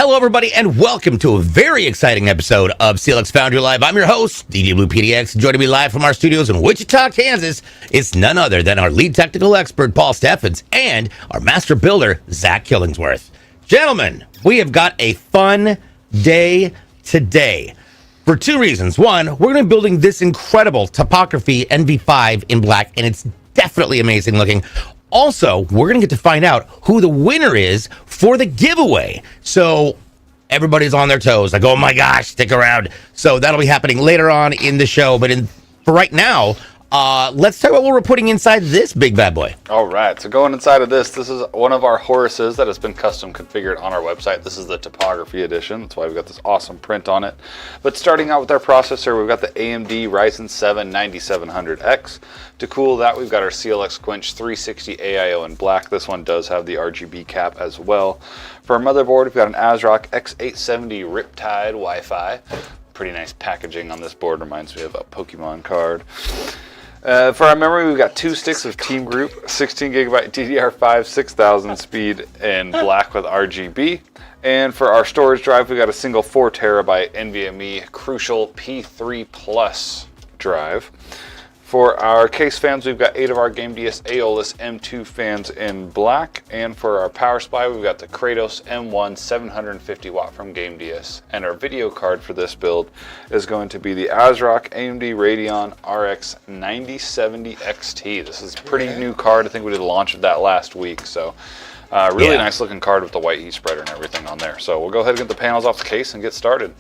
Hello, everybody, and welcome to a very exciting episode of CLX Foundry Live. I'm your host, DJ Blue PDX. Joining me live from our studios in Wichita, Kansas, it's none other than our lead technical expert, Paul Steffens, and our master builder, Zach Killingsworth. Gentlemen, we have got a fun day today for two reasons. One, we're going to be building this incredible topography NV5 in black, and it's definitely amazing looking. Also, we're going to get to find out who the winner is for the giveaway. So everybody's on their toes. Like, oh my gosh, stick around. So that'll be happening later on in the show. But for right now, let's talk about what we're putting inside this big bad boy. All right, so going inside of this is one of our Horuses that has been custom configured on our website. This is the topography edition. That's why we've got this awesome print on it. But starting out with our processor, we've got the AMD Ryzen 7 9700X. To cool that, we've got our CLX Quench 360 AIO in black. This one does have the RGB cap as well. For our motherboard, we've got an ASRock X870 Riptide Wi-Fi. Pretty nice packaging on this board. Reminds me of a Pokemon card. For our memory, we've got two sticks of Team Group, 16 gigabyte DDR5, 6000 speed in black with RGB. And for our storage drive, we've got a single 4 terabyte NVMe Crucial P3 Plus drive. For our case fans, we've got 8 of our GameDS Aeolus M2 fans in black. And for our power supply, we've got the Kratos M1 750 watt from GameDS. And our video card for this build is going to be the ASRock AMD Radeon RX 9070 XT. This is a pretty new card. I think we did a launch of that last week. So really nice looking card with the white heat spreader and everything on there. So we'll go ahead and get the panels off the case and get started.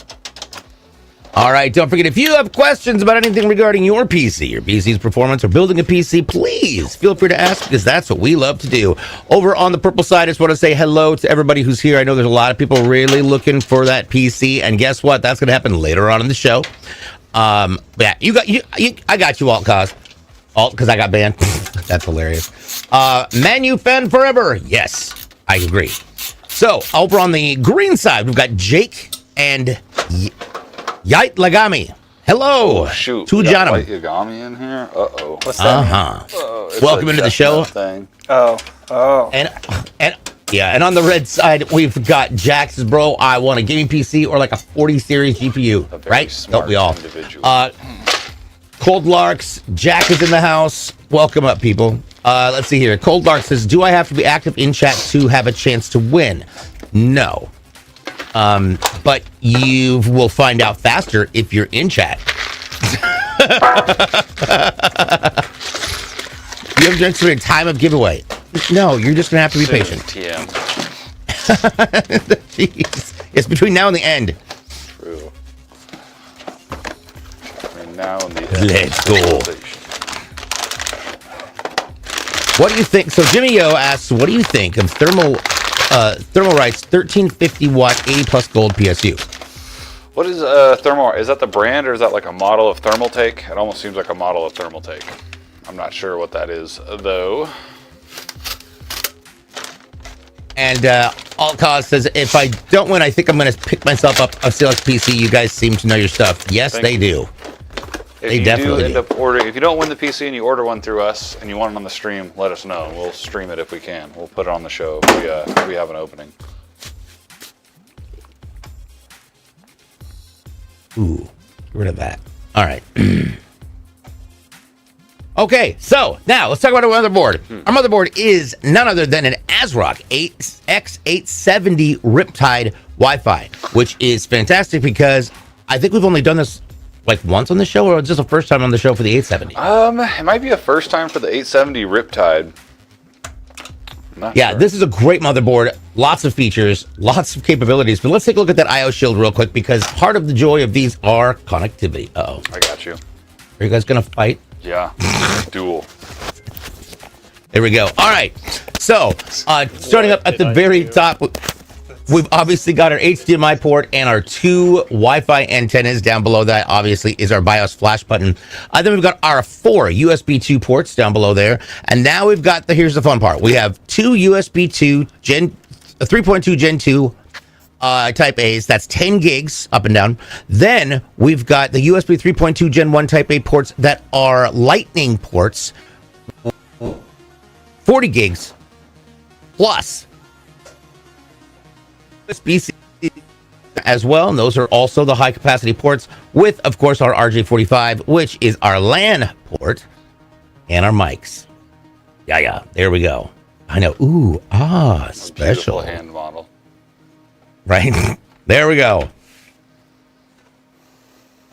All right, don't forget, if you have questions about anything regarding your PC, your PC's performance, or building a PC, please feel free to ask, because that's what we love to do. Over on the purple side, I just want to say hello to everybody who's here. I know there's a lot of people really looking for that PC, and guess what? That's going to happen later on in the show. Yeah, I got you, Alt Cause. Alt, because I got banned. That's hilarious. Manu Fan Forever. Yes, I agree. So, over on the green side, we've got Jake and Yait Lagami. Hello. Oh, shoot. To John. Yait Lagami in here? Uh-oh. What's that? Welcome into the show. Thing. Oh. And on the red side, we've got Jack's bro. I want a gaming PC or like a 40 series GPU. Right? Don't we all? Cold Larks. Jack is in the house. Welcome up, people. Let's see here. Cold Lark says, do I have to be active in chat to have a chance to win? No. But you will find out faster if you're in chat. You have to enter a time of giveaway. No, you're just going to have to be patient. TM. Jeez. It's between now and the end. True. Between now and the end. Let's go. What do you think? So Jimmy Yo asks, what do you think of Thermalright's 1350 watt 80 plus gold PSU? What is Thermal? Is that the brand or is that like a model of Thermaltake? It almost seems like a model of Thermaltake. I'm not sure what that is though. And Alt Cause says, if I don't win, I think I'm going to pick myself up a CLX PC. You guys seem to know your stuff. Yes, they do. They definitely do. If you don't win the PC and you order one through us and you want it on the stream, let us know. We'll stream it if we can. We'll put it on the show if we have an opening. Ooh, get rid of that. All right. Okay, so now let's talk about our motherboard. Our motherboard is none other than an ASRock X870 Riptide Wi-Fi, which is fantastic because I think we've only done this like once on the show, or just the first time on the show for the 870? It might be a first time for the 870 Riptide. Yeah, sure. This is a great motherboard. Lots of features, lots of capabilities. But let's take a look at that I/O shield real quick, because part of the joy of these are connectivity. Uh-oh. I got you. Are you guys going to fight? Yeah. Duel. There we go. All right. So, starting up at the very top, we've obviously got our HDMI port and our 2 Wi-Fi antennas. Down below that, obviously, is our BIOS flash button. Then we've got our 4 USB 2 ports down below there. And now we've got here's the fun part. We have 2 USB 2 3.2 Gen 2 Type A's. That's 10 gigs up and down. Then we've got the USB 3.2 Gen 1 Type A ports that are Lightning ports. 40 gigs plus USB-C as well. And those are also the high capacity ports with, of course, our RJ45, which is our LAN port, and our mics. Yeah. There we go. I know. Ooh, special. Beautiful hand model. Right. There we go.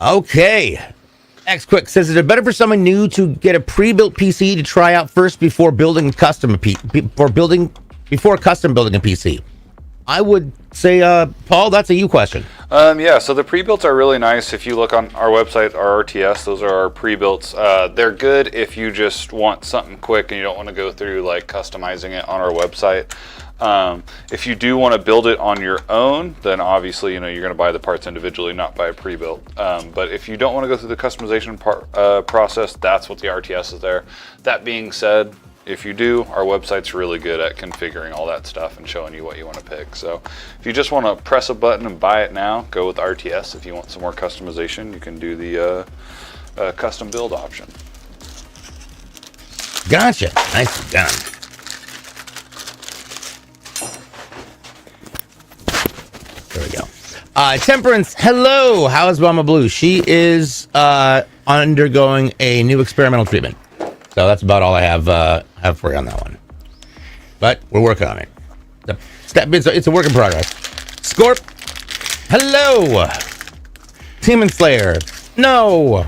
Okay. X Quick says, is it better for someone new to get a pre-built PC to try out first before building custom building a PC? I would say, Paul, that's a you question. Yeah, so the pre-builts are really nice. If you look on our website, our RTS, those are our pre-builts. They're good if you just want something quick and you don't want to go through like customizing it on our website. If you do want to build it on your own, then obviously, you're going to buy the parts individually, not buy a pre-built. But if you don't want to go through the customization process, that's what the RTS is there. That being said, if you do, our website's really good at configuring all that stuff and showing you what you want to pick. So if you just want to press a button and buy it now, go with RTS. If you want some more customization, you can do the custom build option. Gotcha. Nicely done. There we go. Temperance, hello. How is Mama Blue? She is undergoing a new experimental treatment. So that's about all I have for you on that one. But we're working on it. It's a work in progress. Scorp, hello. Demon Slayer, no.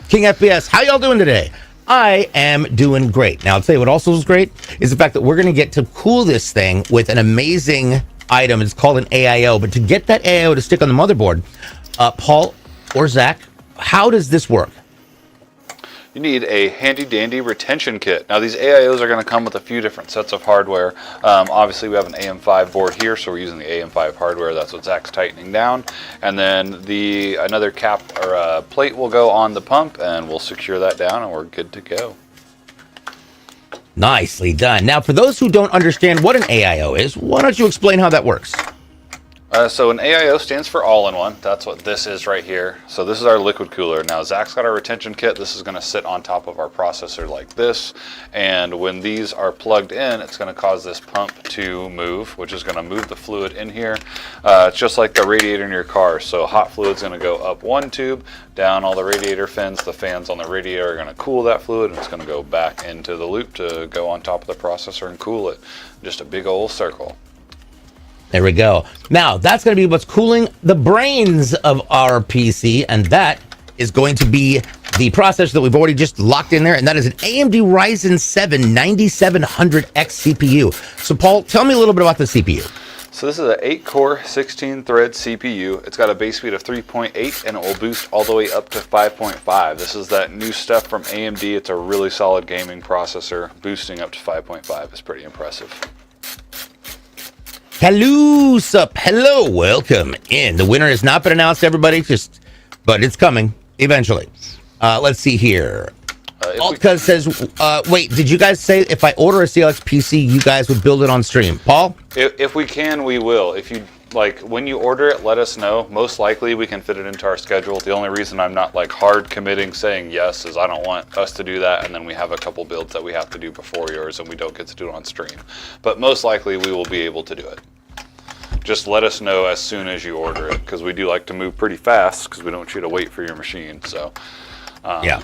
King FPS, how y'all doing today? I am doing great. Now, I'll tell you what also is great is the fact that we're going to get to cool this thing with an amazing item. It's called an AIO. But to get that AIO to stick on the motherboard, Paul or Zach, how does this work? You need a handy-dandy retention kit. Now, these AIOs are going to come with a few different sets of hardware. Obviously, we have an AM5 board here, so we're using the AM5 hardware. That's what Zach's tightening down. And then another cap or plate will go on the pump, and we'll secure that down, and we're good to go. Nicely done. Now, for those who don't understand what an AIO is, why don't you explain how that works? So an AIO stands for all-in-one. That's what this is right here. So this is our liquid cooler. Now Zach's got our retention kit. This is going to sit on top of our processor like this. And when these are plugged in, it's going to cause this pump to move, which is going to move the fluid in here. It's just like the radiator in your car. So hot fluid's going to go up one tube, down all the radiator fins. The fans on the radiator are going to cool that fluid, and it's going to go back into the loop to go on top of the processor and cool it. Just a big old circle. There we go. Now, that's going to be what's cooling the brains of our PC, and that is going to be the processor that we've already just locked in there, and that is an AMD Ryzen 7 9700X CPU. So, Paul, tell me a little bit about the CPU. So this is an 8-core, 16-thread CPU. It's got a base speed of 3.8, and it will boost all the way up to 5.5. This is that new stuff from AMD. It's a really solid gaming processor. Boosting up to 5.5 is pretty impressive. Hello, sup? Hello, welcome in. The winner has not been announced, everybody, but it's coming eventually. Let's see here. Altka says, wait, did you guys say if I order a CLX PC, you guys would build it on stream? Paul? If we can, we will. If you when you order it, let us know. Most likely we can fit it into our schedule. The only reason I'm not hard committing saying yes is I don't want us to do that, and then we have a couple builds that we have to do before yours and we don't get to do it on stream. But most likely we will be able to do it. Just let us know as soon as you order it, because we do like to move pretty fast because we don't want you to wait for your machine. So yeah.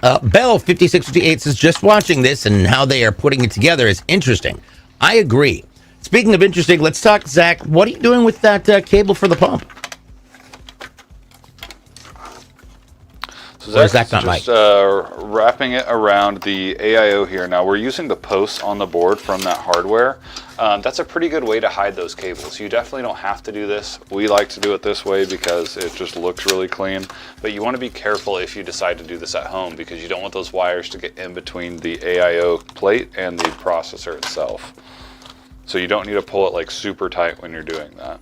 Bell 5658 says, just watching this and how they are putting it together is interesting. I agree. Speaking of interesting, let's talk, Zach. What are you doing with that cable for the pump? So Zach's just wrapping it around the AIO here. Now we're using the posts on the board from that hardware. That's a pretty good way to hide those cables. You definitely don't have to do this. We like to do it this way because it just looks really clean. But you want to be careful if you decide to do this at home, because you don't want those wires to get in between the AIO plate and the processor itself. So you don't need to pull it super tight when you're doing that.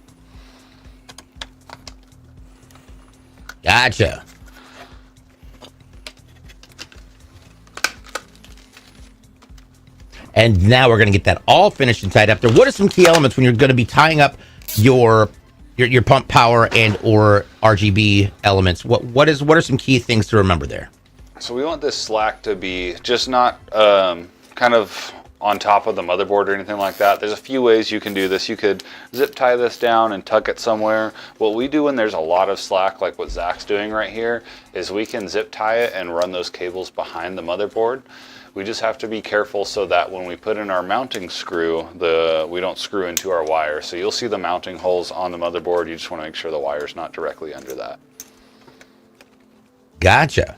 Gotcha. And now we're going to get that all finished and tied up there. What are some key elements when you're going to be tying up your pump power and or RGB elements? What are some key things to remember there? So we want this slack to be just not kind of on top of the motherboard or anything like that. There's a few ways you can do this. You could zip tie this down and tuck it somewhere. What we do when there's a lot of slack, like what Zach's doing right here, is we can zip tie it and run those cables behind the motherboard. We just have to be careful so that when we put in our mounting screw, we don't screw into our wire. So you'll see the mounting holes on the motherboard. You just want to make sure the wire's not directly under that. Gotcha.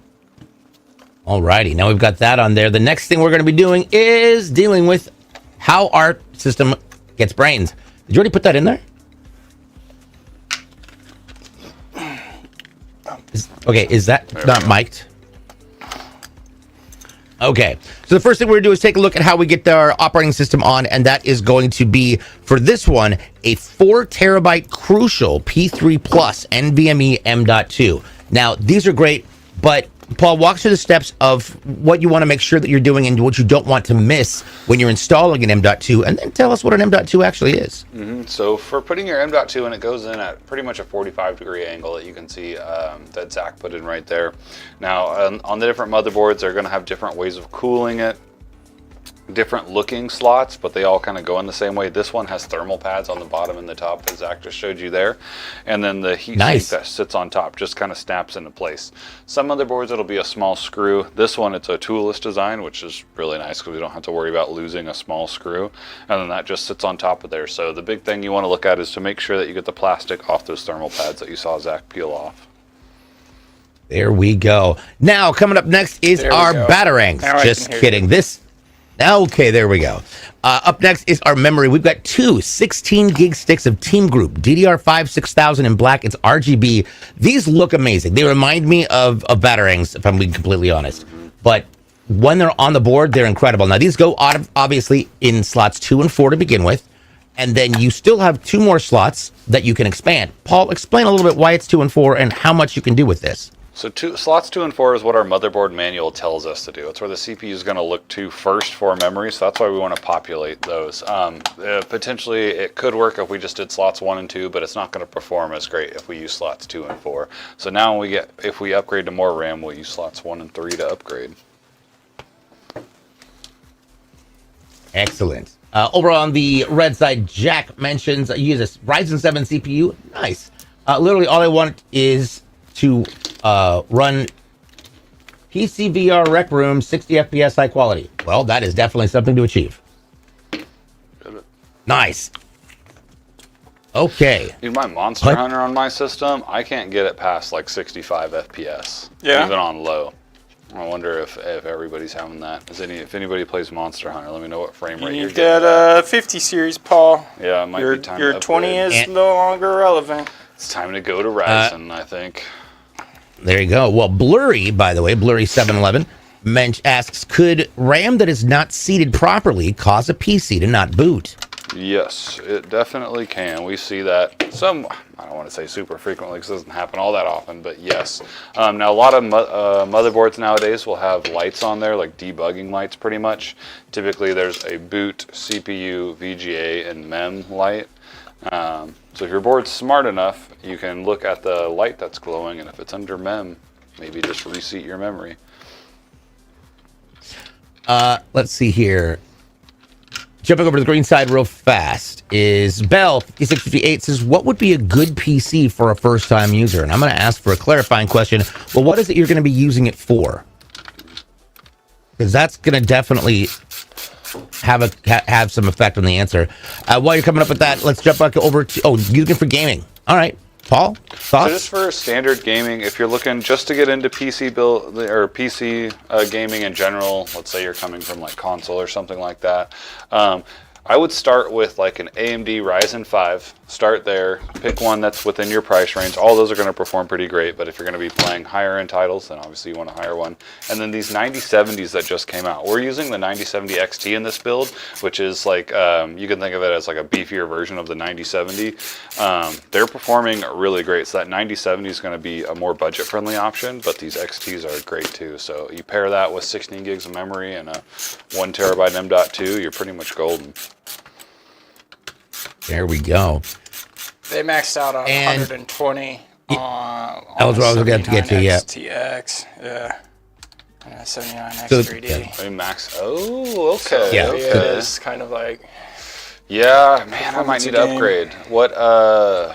Alrighty, now we've got that on there. The next thing we're going to be doing is dealing with how our system gets brains. Did you already put that in there? Is that not mic'd? Okay, so the first thing we're going to do is take a look at how we get our operating system on, and that is going to be, for this one, a 4 terabyte Crucial P3 Plus NVMe M.2. Now, these are great, but Paul, walk through the steps of what you want to make sure that you're doing and what you don't want to miss when you're installing an M.2, and then tell us what an M.2 actually is. So for putting your M.2 in, it goes in at pretty much a 45-degree angle that you can see that Zach put in right there. Now, on the different motherboards, they're going to have different ways of cooling it, different looking slots, but they all kind of go in the same way. This one has thermal pads on the bottom and the top, as Zach just showed you there, and then the heat sink that sits on top just kind of snaps into place. Some motherboards it'll be a small screw. This one, it's a toolless design, which is really nice because we don't have to worry about losing a small screw, and then that just sits on top of there. So the big thing you want to look at is to make sure that you get the plastic off those thermal pads that you saw Zach peel off. There we go. Now coming up next is our batarangs. Just kidding. Okay, there we go. Up next is our memory. We've got two 16 gig sticks of Team Group DDR5 6000 in black. It's RGB. These look amazing. They remind me of batarangs, if I'm being completely honest. But when they're on the board, they're incredible. Now, these go obviously in slots 2 and 4 to begin with. And then you still have 2 more slots that you can expand. Paul, explain a little bit why it's 2 and 4 and how much you can do with this. So slots 2 and 4 is what our motherboard manual tells us to do. It's where the CPU is going to look to first for memory, so that's why we want to populate those. Potentially, it could work if we just did slots 1 and 2, but it's not going to perform as great if we use slots 2 and 4. So now if we upgrade to more RAM, we'll use slots 1 and 3 to upgrade. Excellent. Over on the red side, Jack mentions use a Ryzen 7 CPU. Nice. Literally, all I want is to run PC VR Rec Room 60 FPS high quality. Well, that is definitely something to achieve. Nice. Okay. Dude, my Monster Hunter on my system, I can't get it past like 65 FPS. Yeah. Even on low. I wonder if everybody's having that. If anybody plays Monster Hunter, let me know what frame rate you're getting. You got 50 series, Paul. Yeah, it might be time your to 20 is no longer relevant. It's time to go to Ryzen, I think. There you go. Well, Blurry, by the way, Blurry711 asks, could RAM that is not seated properly cause a PC to not boot? Yes, it definitely can. We see that I don't want to say super frequently because it doesn't happen all that often, but yes. Now, a lot of motherboards nowadays will have lights on there, like debugging lights pretty much. Typically, there's a boot, CPU, VGA, and MEM light. So if your board's smart enough, you can look at the light that's glowing, and if it's under MEM, maybe just reseat your memory. Let's see here. Jumping over to the green side real fast is Bell 5658 says, what would be a good PC for a first-time user? And I'm going to ask for a clarifying question. Well, what is it you're going to be using it for? Because that's going to definitely have some effect on the answer. While you're coming up with that, let's jump back over to using it for gaming. All right, Paul, thoughts? So just for standard gaming, if you're looking just to get into PC build or PC gaming in general, let's say you're coming from like console or something like that, I would start with like an AMD Ryzen 5. Start there, pick one that's within your price range. All those are going to perform pretty great, but if you're going to be playing higher end titles, then obviously you want a higher one. And then these 9070s that just came out. We're using the 9070 XT in this build, which is like, you can think of it as like a beefier version of the 9070. They're performing really great. So that 9070 is going to be a more budget friendly option, but these XTs are great too. So you pair that with 16 gigs of memory and a 1 terabyte M.2, you're pretty much golden. There we go. They maxed out on 120 on that was what I was going to get to, yeah. TX, yeah. Yeah, 79 So, X3D. yeah. Maybe max. Oh, okay. Yeah. Okay. It's kind of like. Yeah, man, I might Once need a to game. upgrade. What, are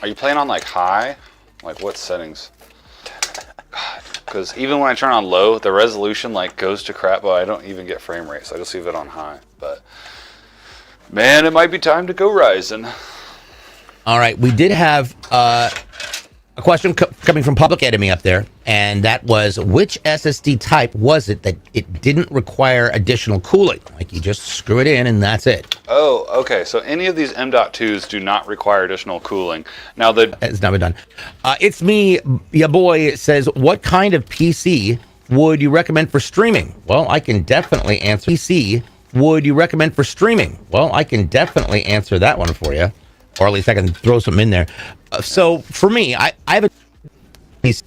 you playing on like high? Like what settings? Because even when I turn on low, the resolution like goes to crap, but I don't even get frame rate, so I just leave it on high. But man, it might be time to go Ryzen. All right, we did have a question coming from Public Enemy up there, and that was, which SSD type was it that it didn't require additional cooling? Like you just screw it in and that's it. Oh, okay. So any of these M.2s do not require additional cooling. Now It's not been done. It's me, ya boy, says, what kind of PC would you recommend for streaming? Well, I can definitely answer. PC would you recommend for streaming? Well, I can definitely answer that one for you. Or at least I can throw something in there. So for me, I have a PC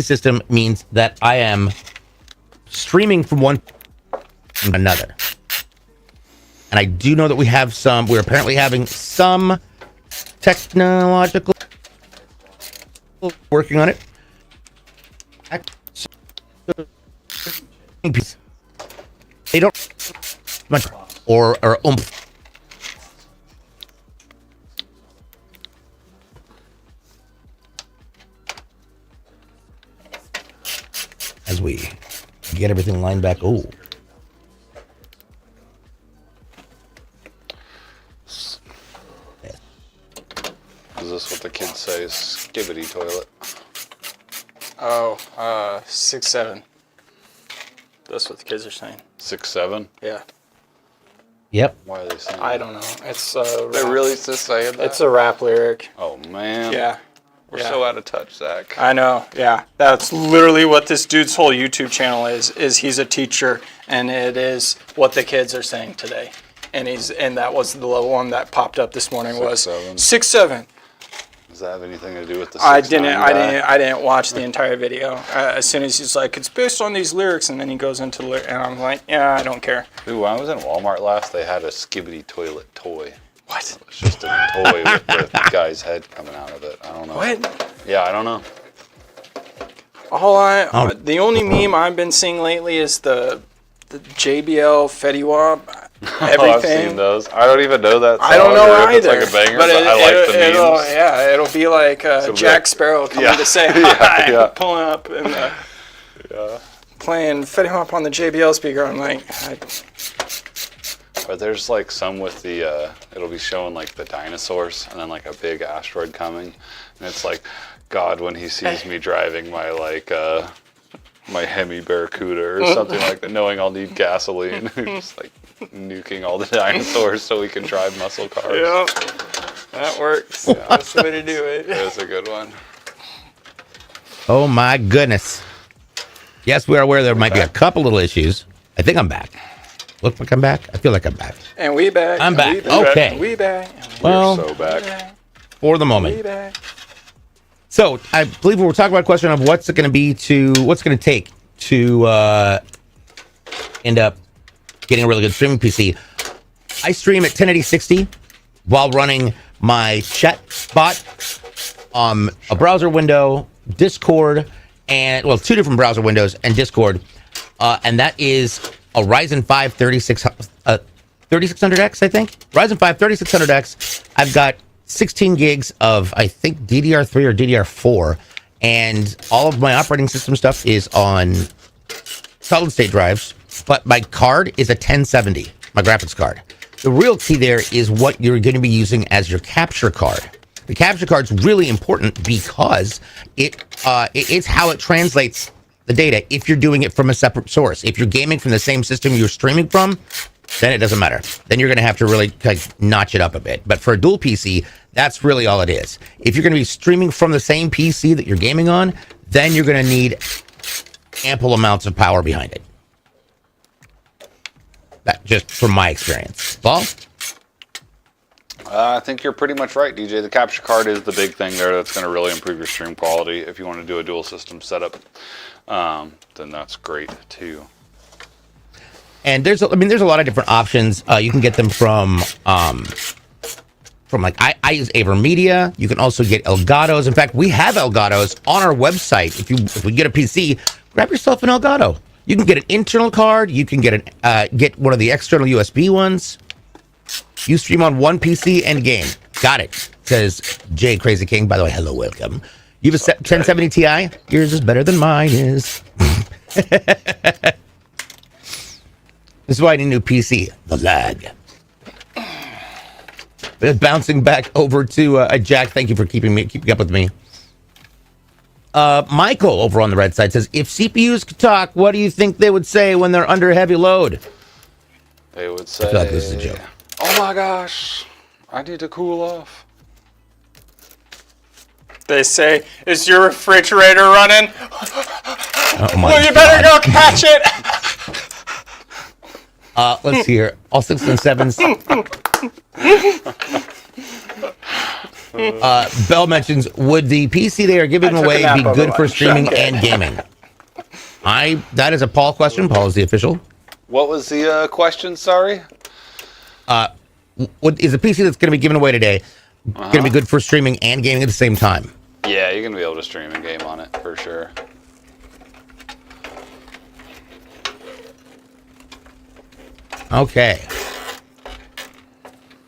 system means that I am streaming from one to another. And I do know that we're apparently having some technological working on it. They don't much or oomph. As we get everything lined back. Oh. is this what the kids say? Skibbity toilet. Oh, 6'7". That's what the kids are saying. 6'7". Yeah. Yep. Why are they saying? I that? don't know. It's They really just saying that? It's a rap lyric. Oh man. Yeah. We're Yeah. so out of touch, Zach. I know. Yeah. That's literally what this dude's whole YouTube channel is he's a teacher, and it is what the kids are saying today. And that was the one that popped up this morning was 6'7". 6'7". Does that have anything to do with the? I 6'9" I guy? didn't watch the entire video. As soon as he's like, it's based on these lyrics, and then he goes into the and I'm like, yeah, I don't care. Dude, when I was in Walmart last, they had a Skibbity toilit toy. What? It's just a toy with the guy's head coming out of it. I don't know. What? Yeah, I don't know. The only meme I've been seeing lately is the JBL Fetty Wap. Everything. Oh, I've seen those. I don't even know that song. I don't know or if either. It's like a banger, but I like the memes. It'll be like Jack Sparrow coming to say hi, yeah. pulling up and playing Fetty Wap on the JBL speaker. I'm like, But there's like some with the, it'll be showing like the dinosaurs and then like a big asteroid coming. And it's like, God, when he sees me driving my like, my Hemi Barracuda or something like that, knowing I'll need gasoline. Just like nuking all the dinosaurs so we can drive muscle cars. yeah, that works. That's the way to do it. That's a good one. Oh my goodness. Yes, we are aware there might be a couple little issues. I think I'm back. Look like I'm back. I feel like I'm back. And we back. I'm and back. we back, Okay. and we back. Well, We're so back. for the We moment. back. So I believe we're talking about a question of what's it going to take to end up getting a really good streaming PC. I stream at 1080 60 while running my chat bot, a browser window, Discord, and well, two different browser windows and Discord, and that is a Ryzen 5 3600X, I think. Ryzen 5 3600X. I've got 16 gigs of, I think, DDR3 or DDR4, and all of my operating system stuff is on solid state drives, but my card is a 1070, my graphics card. The real key there is what you're going to be using as your capture card. The capture card is really important because it's how it translates the data if you're doing it from a separate source. If you're gaming from the same system you're streaming from, then it doesn't matter. Then you're going to have to really notch it up a bit. But for a dual PC, that's really all it is. If you're going to be streaming from the same PC that you're gaming on, then you're going to need ample amounts of power behind it. That just from my experience. Paul? I think you're pretty much right, DJ. The capture card is the big thing there that's going to really improve your stream quality. If you want to do a dual system setup, then that's great too. And there's a lot of different options. You can get them from like I use AverMedia. You can also get Elgato's. In fact, we have Elgato's on our website. If we get a PC, grab yourself an Elgato. You can get an internal card. You can get one of the external USB ones. You stream on one PC and game. Got it. Says Jay Crazy King. By the way, hello, welcome. You have a 1070 Ti? Yours is better than mine is. This is why I need a new PC. The lag. Bouncing back over to Jack. Thank you for keeping up with me. Michael over on the red side says, if CPUs could talk, what do you think they would say when they're under heavy load? They would say, I feel like this is a joke. Oh my gosh, I need to cool off. They say, is your refrigerator running? Oh my Well, you better God. go catch it. Let's see here. All 6s and 7s. Bell mentions, would the PC they are giving away be good for streaming and gaming? That is a Paul question. Paul is the official. What was the question, sorry? Is the PC that's going to be given away today going to be good for streaming and gaming at the same time? Yeah, you're going to be able to stream and game on it, for sure. Okay.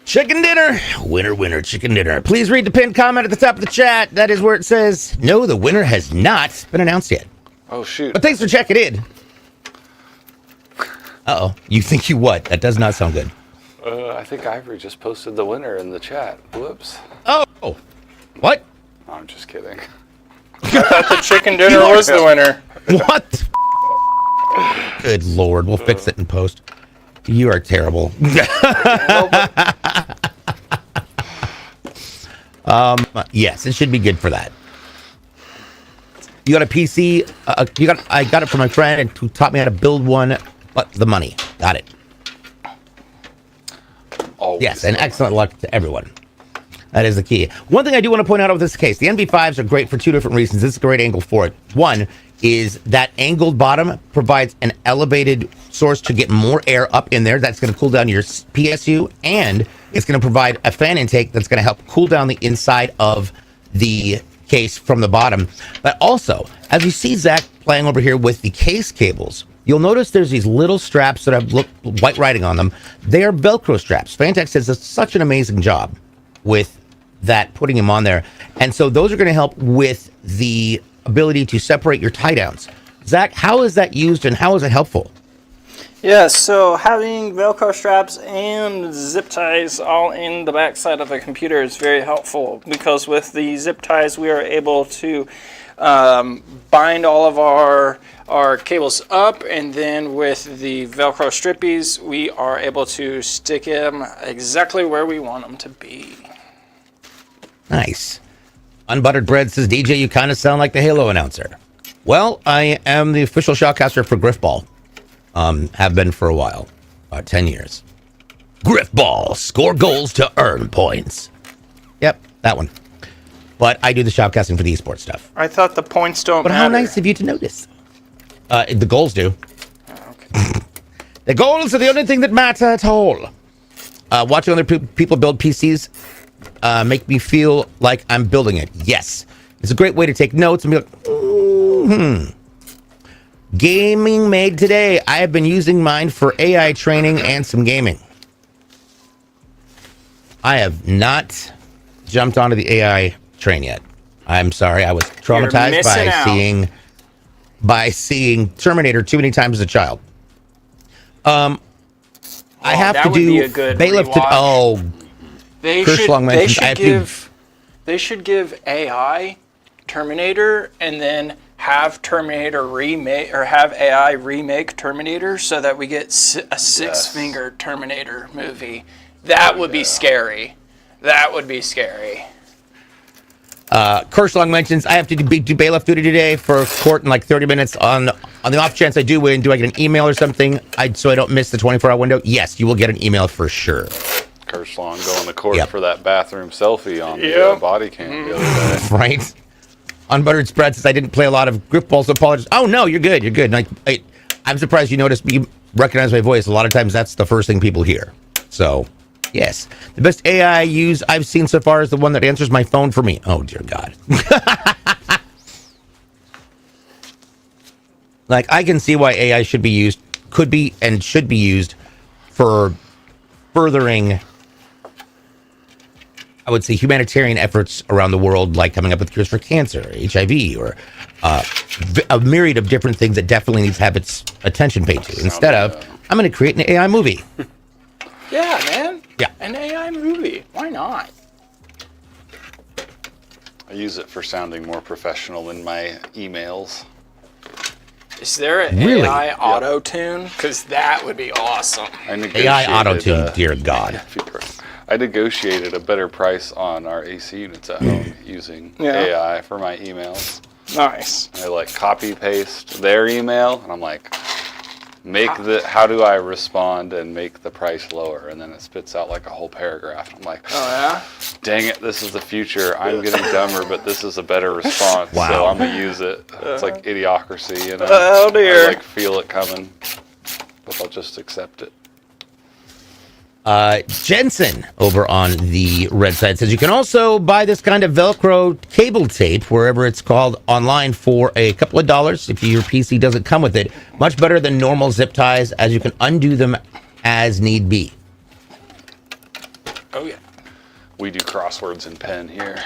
Chicken dinner. Winner, winner, chicken dinner. Please read the pinned comment at the top of the chat. That is where it says, no, the winner has not been announced yet. Oh, shoot. But thanks for checking in. Uh-oh. You think you what? That does not sound good. I think Ivory just posted the winner in the chat. Whoops. Oh. What? I'm just kidding. I thought the chicken dinner was the winner. What? Good Lord. We'll fix it in post. You are terrible. Yes, it should be good for that. You got a PC? I got it from my friend who taught me how to build one. But the money, got it. Always. Yes, and excellent luck to everyone. That is the key. One thing I do want to point out of this case: the NV5s are great for two different reasons. This is a great angle for it. One is that angled bottom provides an elevated source to get more air up in there. That's going to cool down your PSU, and it's going to provide a fan intake that's going to help cool down the inside of the case from the bottom. But also, as you see Zach playing over here with the case cables, you'll notice there's these little straps that have white writing on them. They are Velcro straps. Fantex does such an amazing job with that, putting them on there. And so those are going to help with the ability to separate your tie downs. Zach, how is that used and how is it helpful? Yeah, so having Velcro straps and zip ties all in the backside of a computer is very helpful, because with the zip ties we are able to bind all of our cables up, and then with the Velcro strippies we are able to stick them exactly where we want them to be. Nice. Unbuttered Bread says, DJ, you kind of sound like the Halo announcer. Well, I am the official shoutcaster for Griffball. Have been for a while. About 10 years. Griffball. Score goals to earn points. Yep, that one. But I do the shoutcasting for the esports stuff. I thought the points don't But matter. how nice of you to notice. The goals do. Oh, okay. The goals are the only thing that matter at all. Watching other people build PCs make me feel like I'm building it. Yes. It's a great way to take notes and be like, Gaming made today. I have been using mine for AI training and some gaming. I have not jumped onto the AI train yet. I'm sorry. I was traumatized by seeing Terminator too many times as a child. I have to do bailiff to They should give AI Terminator and then have Terminator remake, or have AI remake Terminator, so that we get a six-finger Terminator movie. That would be scary. That would be scary. Kirschlong mentions, I have to do bailiff duty today for court in like 30 minutes. On the off chance I do win, do I get an email or something so I don't miss the 24-hour window? Yes, you will get an email for sure. Kirschlong going to court for that bathroom selfie on the body cam the other day. Right. Unbuttered Spread says, I didn't play a lot of Griffball, so apologies. Oh, no, you're good. You're good. Like, I'm surprised you noticed me, recognize my voice. A lot of times that's the first thing people hear. So, yes. The best AI I've seen so far is the one that answers my phone for me. Oh, dear God. Like, I can see why AI should be used, could be, and should be used for furthering, I would say, humanitarian efforts around the world, like coming up with cures for cancer, HIV, or a myriad of different things that definitely needs to have its attention paid to. Instead of, I'm going to create an AI movie. Yeah, man. Yeah. An AI movie. Why not? I use it for sounding more professional in my emails. Is there an Really? AI auto-tune? Because that would be awesome. AI auto-tune, dear God. I negotiated a better price on our AC units at home using AI for my emails. Nice. I like copy paste their email, and I'm like, how do I respond and make the price lower? And then it spits out like a whole paragraph. I'm like, Oh, yeah? dang it, this is the future. I'm getting dumber, but this is a better response. Wow. So I'm gonna use it. It's like idiocracy, you know. Oh, dear. I like feel it coming, but I'll just accept it. Jensen over on the red side says you can also buy this kind of Velcro cable tape wherever it's called online for a couple of dollars if your PC doesn't come with it. Much better than normal zip ties, as you can undo them as need be. Oh, yeah. We do crosswords in pen here.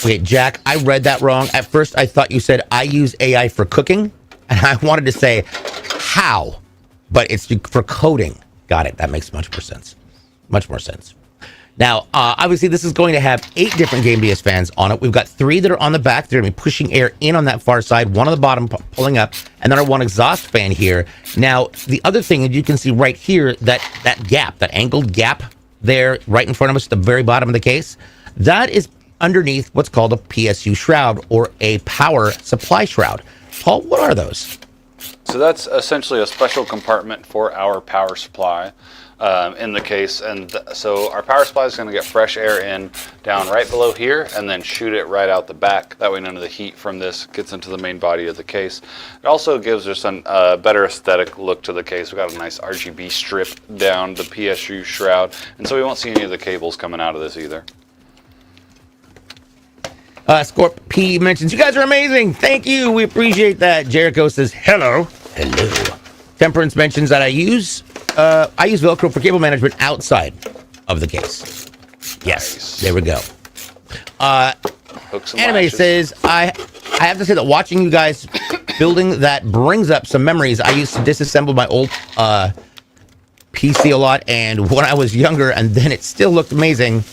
Wait, Jack, I read that wrong. At first, I thought you said I use AI for cooking, and I wanted to say how, but it's for coding. Got it. That makes much more sense. Much more sense. Now, obviously, this is going to have 8 different Game DS fans on it. We've got 3 that are on the back. They're going to be pushing air in on that far side. 1 on the bottom pulling up, and then our 1 exhaust fan here. Now, the other thing that you can see right here, that gap, that angled gap there right in front of us at the very bottom of the case, that is underneath what's called a PSU shroud or a power supply shroud. Paul, what are those? So that's essentially a special compartment for our power supply in the case. And so our power supply is going to get fresh air in down right below here and then shoot it right out the back. That way none of the heat from this gets into the main body of the case. It also gives us a better aesthetic look to the case. We've got a nice RGB strip down the PSU shroud. And so we won't see any of the cables coming out of this either. Scorp P mentions, you guys are amazing. Thank you. We appreciate that. Jericho says, hello. Hello. Temperance mentions that I use Velcro for cable management outside of the case. Yes. Nice. There we go. Anime lashes. says, I have to say that watching you guys building that brings up some memories. I used to disassemble my old PC a lot, and when I was younger, and then it still looked amazing.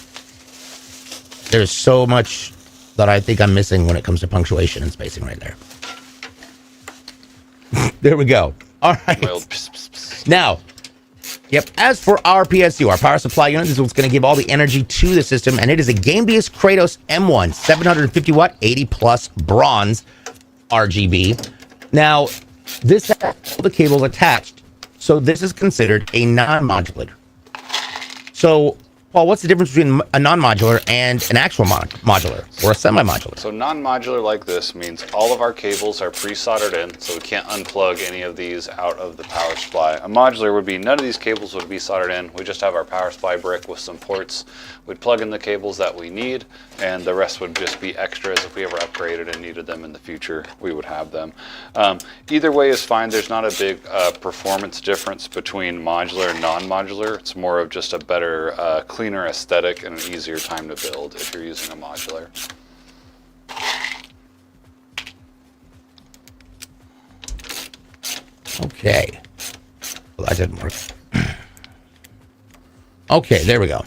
There's so much that I think I'm missing when it comes to punctuation and spacing right there. There we go. All right. Well, pss, pss, pss. Now, yep, as for our PSU, our power supply unit, this is what's going to give all the energy to the system, and it is a GameDS Kratos M1, 750 watt, 80 plus bronze RGB. Now, this has all the cables attached, so this is considered a non-modular. So, Paul, what's the difference between a non-modular and an actual modular or a semi-modular? So non-modular like this means all of our cables are pre-soldered in, so we can't unplug any of these out of the power supply. A modular would be none of these cables would be soldered in. We just have our power supply brick with some ports. We'd plug in the cables that we need, and the rest would just be extras. If we ever upgraded and needed them in the future, we would have them. Either way is fine. There's not a big performance difference between modular and non-modular. It's more of just a better, cleaner aesthetic and an easier time to build if you're using a modular. Okay. Well, that didn't work. Okay, there we go.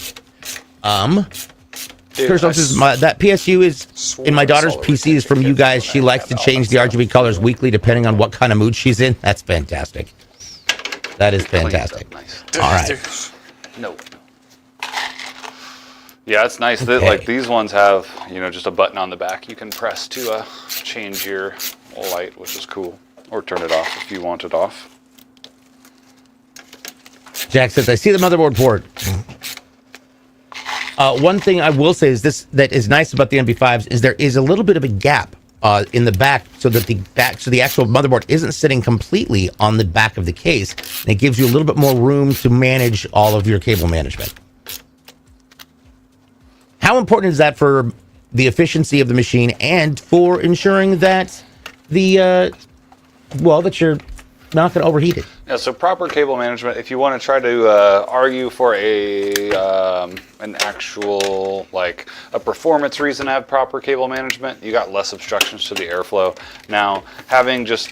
Kirsten says that PSU is in my daughter's PC is from you guys. She likes to change the RGB colors weekly depending on what kind of mood she's in. That's fantastic. That is fantastic. Nice. All right. No. Yeah, it's nice that Okay. like these ones have, you know, just a button on the back you can press to change your light, which is cool, or turn it off if you want it off. Jack says, I see the motherboard port. One thing I will say is this that is nice about the MB5s is there is a little bit of a gap in the back so that the actual motherboard isn't sitting completely on the back of the case. And it gives you a little bit more room to manage all of your cable management. How important is that for the efficiency of the machine and for ensuring that the well, that you're not going to overheat it. Yeah, so proper cable management, if you want to try to argue for an actual, like, a performance reason to have proper cable management, you got less obstructions to the airflow. Now, having just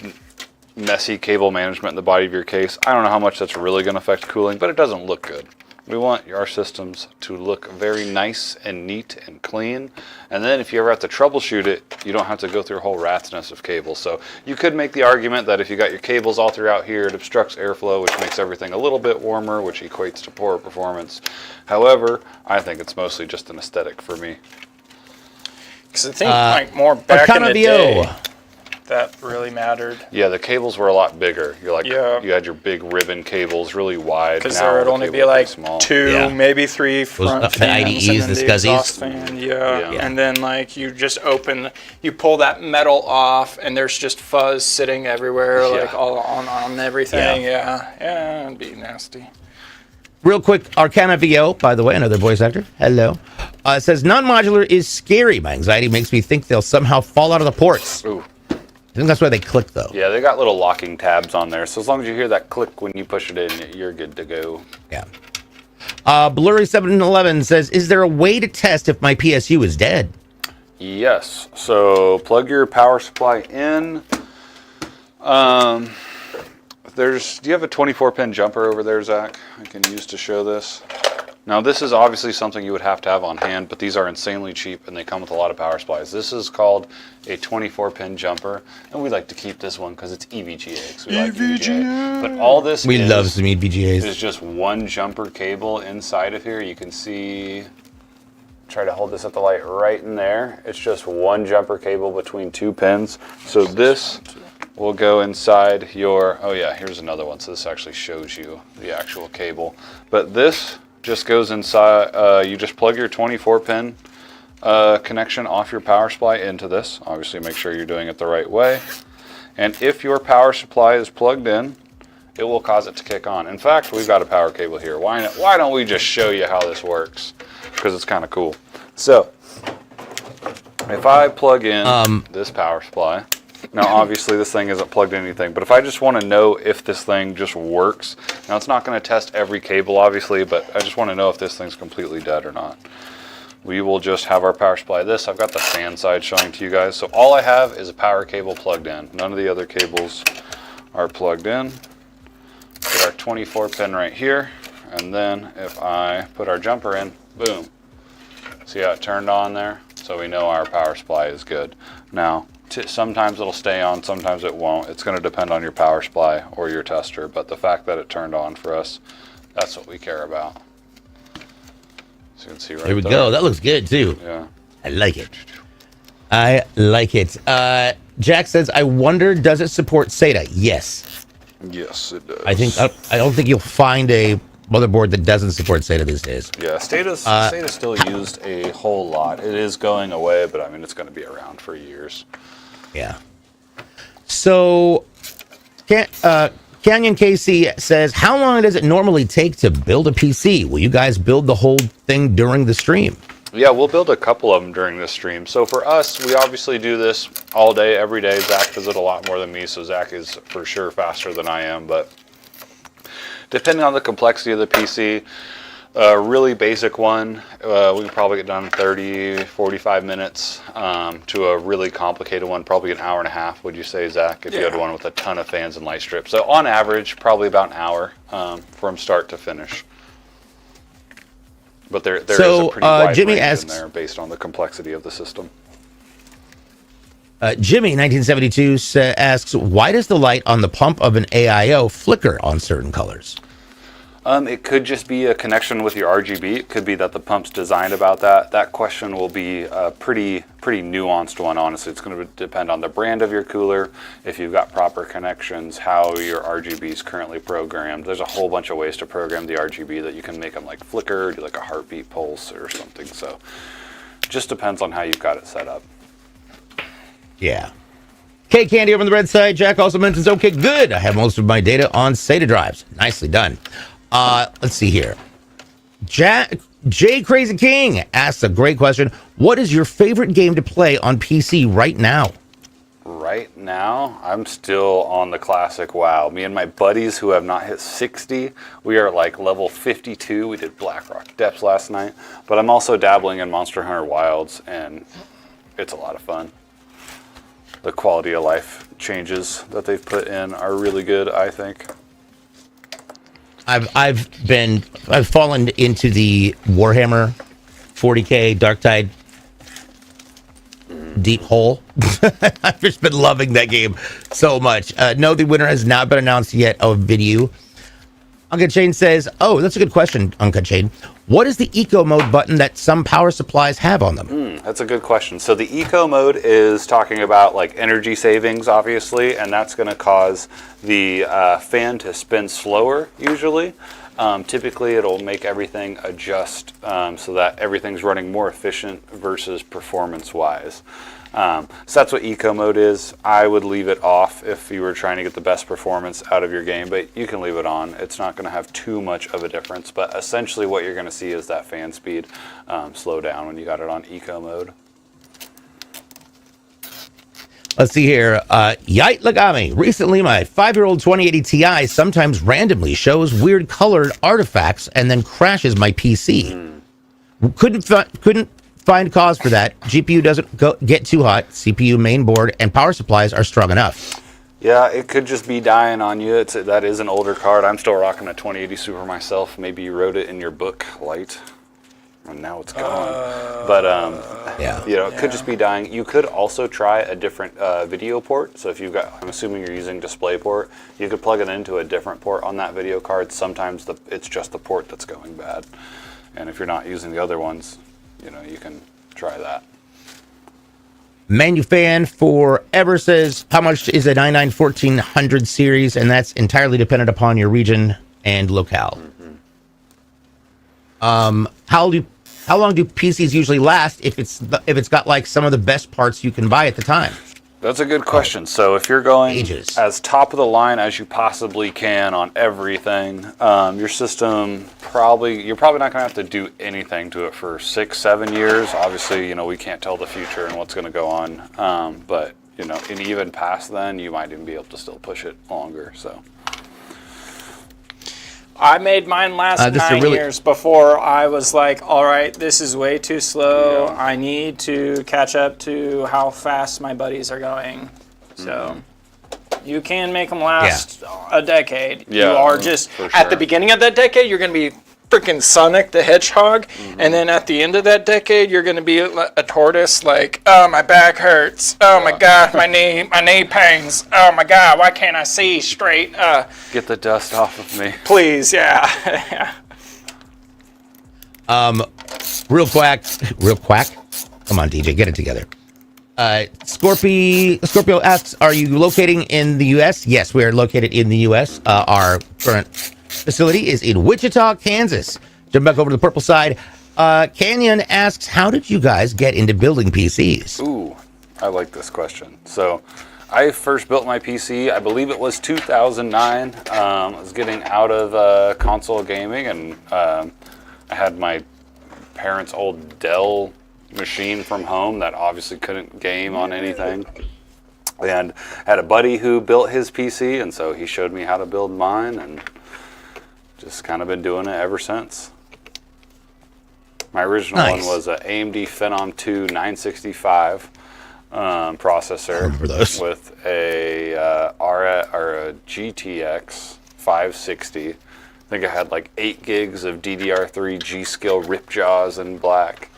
messy cable management in the body of your case, I don't know how much that's really going to affect cooling, but it doesn't look good. We want our systems to look very nice and neat and clean. And then if you ever have to troubleshoot it, you don't have to go through a whole rat's nest of cables. So you could make the argument that if you got your cables all throughout here, it obstructs airflow, which makes everything a little bit warmer, which equates to poor performance. However, I think it's mostly just an aesthetic for me. Because I think like more back in the day, that really mattered. Yeah, the cables were a lot bigger. You're like, you had your big ribbon cables, really wide. Because there would only be like small. 2, maybe 3 front fans, IDEs, and then the the exhaust fan. Yeah, and then like you just you pull that metal off, and there's just fuzz sitting everywhere, like all on everything. Yeah, it'd be nasty. Real quick, Arcana VO, by the way, another voice actor. Hello. Says non-modular is scary. My anxiety makes me think they'll somehow fall out of the ports. Ooh. I think that's why they click, though. Yeah, they got little locking tabs on there. So as long as you hear that click when you push it in, you're good to go. Yeah. Blurry711 says, is there a way to test if my PSU is dead? Yes. So plug your power supply in. Do you have a 24-pin jumper over there, Zach? I can use to show this. Now, this is obviously something you would have to have on hand, but these are insanely cheap, and they come with a lot of power supplies. This is called a 24-pin jumper, and we like to keep this one because it's EVGA. We like EVGA. But all this love some EVGAs. Is just one jumper cable inside of here. You can see, try to hold this at the light right in there. It's just one jumper cable between 2 pins. So this will go inside your, here's another one. So this actually shows you the actual cable. But this just goes inside, you just plug your 24-pin connection off your power supply into this. Obviously make sure you're doing it the right way. And if your power supply is plugged in, it will cause it to kick on. In fact, we've got a power cable here. Why don't we just show you how this works? Because it's kind of cool. So, if I plug in this power supply, now obviously this thing isn't plugged in anything, but if I just want to know if this thing just works, now it's not going to test every cable obviously, but I just want to know if this thing's completely dead or not. We will just have our power supply this. I've got the fan side showing to you guys. So all I have is a power cable plugged in. None of the other cables are plugged in. Put our 24 pin right here, and then if I put our jumper in, boom. See how it turned on there? So we know our power supply is good. Now, sometimes it'll stay on, sometimes it won't. It's going to depend on your power supply or your tester, but the fact that it turned on for us, that's what we care about. So you can see right there. There we go. That looks good too. Yeah. I like it. I like it. Jack says, I wonder, does it support SATA? Yes. Yes, it does. I don't think you'll find a motherboard that doesn't support SATA these days. Yeah, SATA's still used a whole lot. It is going away, but I mean, it's going to be around for years. Yeah. So, Canyon KC says, how long does it normally take to build a PC? Will you guys build the whole thing during the stream? Yeah, we'll build a couple of them during this stream. So for us, we obviously do this all day, every day. Zach does it a lot more than me, so Zach is for sure faster than I am. But depending on the complexity of the PC, a really basic one, we can probably get done in 30, 45 minutes. To a really complicated one, probably an hour and a half, would you say, Zach, if you had one with a ton of fans and light strips. So on average, probably about an hour from start to finish. But there is a pretty wide Jimmy range asks, in there based on the complexity of the system. Jimmy, 1972, asks, why does the light on the pump of an AIO flicker on certain colors? It could just be a connection with your RGB. It could be that the pump's designed about that. That question will be a pretty nuanced one, honestly. It's going to depend on the brand of your cooler, if you've got proper connections, how your RGB is currently programmed. There's a whole bunch of ways to program the RGB that you can make them like flicker, do like a heartbeat pulse or something. So it just depends on how you've got it set up. Yeah. K Candy over on the red side. Jack also mentions, okay, good. I have most of my data on SATA drives. Nicely done. Let's see here. J Crazy King asks a great question. What is your favorite game to play on PC right now? Right right now, I'm still on the classic WoW. Me and my buddies who have not hit 60, we are like level 52. We did Blackrock Depths last night, but I'm also dabbling in Monster Hunter Wilds, and it's a lot of fun. The quality of life changes that they've put in are really good, I think. I've fallen into the Warhammer 40K Darktide deep hole. I've just been loving that game so much. No, the winner has not been announced yet. A video. Uncut Chain says, "Oh, that's a good question, Uncut Chain. What is the eco mode button that some power supplies have on them?" That's a good question. So the eco mode is talking about like energy savings, obviously, and that's going to cause the fan to spin slower usually. Typically, it'll make everything adjust so that everything's running more efficient versus performance-wise. So that's what eco mode is. I would leave it off if you were trying to get the best performance out of your game, but you can leave it on. It's not going to have too much of a difference, but essentially what you're going to see is that fan speed slow down when you got it on eco mode. Let's see here. Yite Lagami. Recently, my 5-year-old 2080 Ti sometimes randomly shows weird colored artifacts and then crashes my PC. Couldn't find cause for that. GPU doesn't get too hot. CPU main board and power supplies are strong enough. Yeah, it could just be dying on you. That is an older card. I'm still rocking a 2080 Super myself. Maybe you wrote it in your book, Light, and now it's gone. But yeah, you know, it could just be dying. You could also try a different video port. So if you've got, I'm assuming you're using DisplayPort, you could plug it into a different port on that video card. Sometimes it's just the port that's going bad, and if you're not using the other ones, you know, you can try that. Manufan forever says, how much is a 99-1400 series? And that's entirely dependent upon your region and locale. How long do PCs usually last if it's got like some of the best parts you can buy at the time? That's a good question. So if you're going Ages. as top of the line as you possibly can on everything, your system you're probably not going to have to do anything to it for 6-7 years. Obviously, you know, we can't tell the future and what's going to go on, but you know, and even past then, you might even be able to still push it longer. So I made mine last 9 years before I was like, all right, this is way too slow. Yeah. I need to catch up to how fast my buddies are going. So you can make them last a decade. Yeah, you are just, at the beginning of that decade, you're going to be freaking Sonic the Hedgehog. And then at the end of that decade, you're going to be a tortoise like, oh, my back hurts. Oh, my God, my knee pains. Oh, my God, why can't I see straight? Get the dust off of me. Please, yeah. Real quack. Come on, DJ, get it together. Scorpio asks, are you locating in the U.S.? Yes, we are located in the U.S. Our current facility is in Wichita, Kansas. Jump back over to the purple side. Canyon asks, how did you guys get into building PCs? Ooh, I like this question. So I first built my PC, I believe it was 2009. I was getting out of console gaming, and I had my parents' old Dell machine from home that obviously couldn't game on anything. And had a buddy who built his PC, and so he showed me how to build mine, and just kind of been doing it ever since. My original one was an AMD Phenom 2 965 processor with a GTX 560. I think I had like 8 gigs of DDR3 G-Skill Ripjaws in black.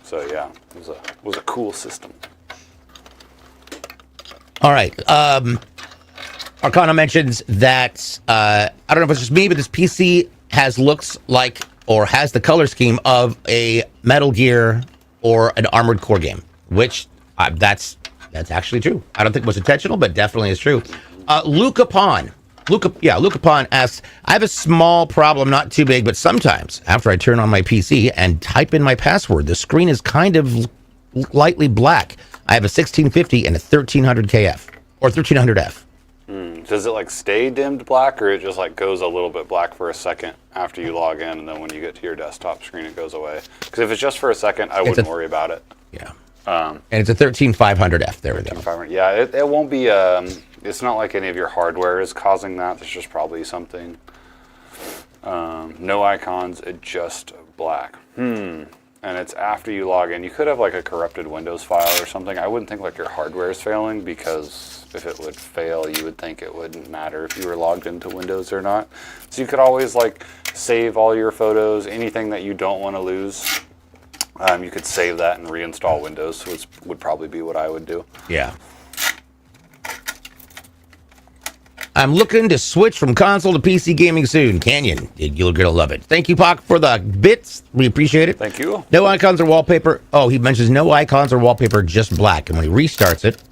So yeah, it was a cool system. All right. Arcana mentions that I don't know if it's just me, but this PC looks like, or has the color scheme of a Metal Gear or an Armored Core game, which that's actually true. I don't think it was intentional, but definitely is true. Luca Pon asks, I have a small problem, not too big, but sometimes after I turn on my PC and type in my password, the screen is kind of lightly black. I have a 1650 and a 1300 KF or 1300F. Does it like stay dimmed black, or it just like goes a little bit black for a second after you log in, and then when you get to your desktop screen it goes away? Because if it's just for a second, I wouldn't worry about it. Yeah. And it's a 13500F. There we go. 500. Yeah, it won't be. It's not like any of your hardware is causing that. There's just probably something. No icons, it just black. And it's after you log in. You could have like a corrupted Windows file or something. I wouldn't think like your hardware is failing, because if it would fail, you would think it wouldn't matter if you were logged into Windows or not. So you could always like save all your photos, anything that you don't want to lose. You could save that and reinstall Windows, which would probably be what I would do. Yeah. I'm looking to switch from console to PC gaming soon. Canyon, you're going to love it. Thank you, Pac, for the bits. We appreciate it. Thank you. No icons or wallpaper. Oh, he mentions no icons or wallpaper, just black. And when he restarts it,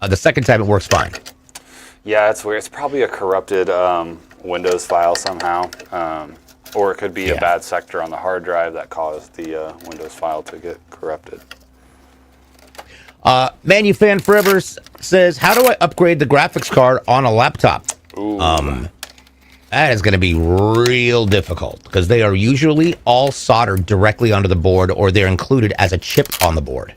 the second time it works fine. Yeah, it's weird. It's probably a corrupted Windows file somehow. Or it could be a bad sector on the hard drive that caused the Windows file to get corrupted. ManuFan Forever says, how do I upgrade the graphics card on a laptop? Ooh. That is going to be real difficult, because they are usually all soldered directly onto the board, or they're included as a chip on the board.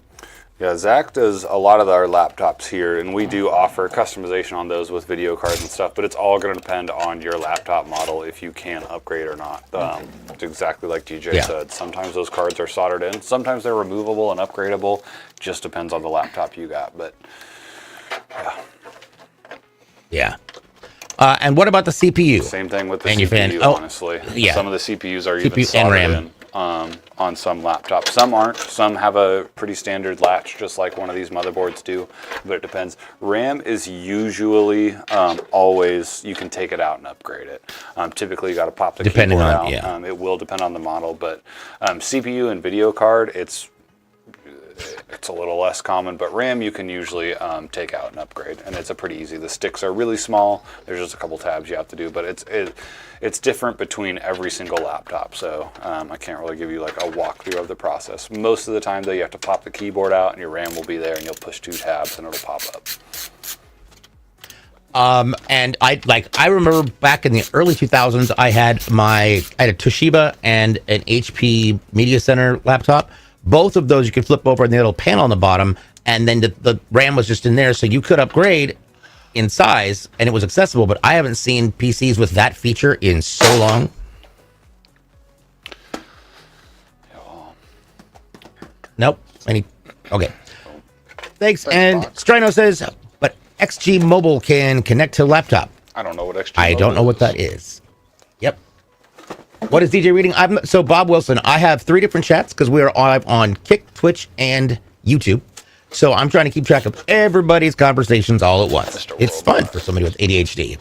Yeah, Zach does a lot of our laptops here, and we do offer customization on those with video cards and stuff, but it's all going to depend on your laptop model if you can upgrade or not. It's exactly like DJ said. Sometimes those cards are soldered in. Sometimes they're removable and upgradable. Just depends on the laptop you got, but yeah. Yeah. And what about the CPU? Same thing with the ManuFan. CPU, honestly. Yeah. Some of the CPUs are CPU even and soldered RAM. in on some laptops. Some aren't. Some have a pretty standard latch, just like one of these motherboards do, but it depends. RAM is usually always, you can take it out and upgrade it. Typically, you got to pop the keyboard out. It will depend on the model, but CPU and video card, it's a little less common, but RAM you can usually take out and upgrade, and it's a pretty easy. The sticks are really small. There's just a couple tabs you have to do, but it's different between every single laptop, so I can't really give you like a walkthrough of the process. Most of the time, though, you have to pop the keyboard out, and your RAM will be there, and you'll push 2 tabs, and it'll pop up. And I remember back in the early 2000s, I had a Toshiba and an HP Media Center laptop. Both of those you could flip over, and the little panel on the bottom, and then the RAM was just in there, so you could upgrade in size, and it was accessible. But I haven't seen PCs with that feature in so long. Nope. Okay. Thanks. And Strino says, but XG Mobile can connect to laptop. I don't know what XG I don't know what that is. Yep. What is DJ reading? So Bob Wilson, I have 3 different chats because we are on Kick, Twitch, and YouTube. So I'm trying to keep track of everybody's conversations all at once. It's fun for somebody with ADHD.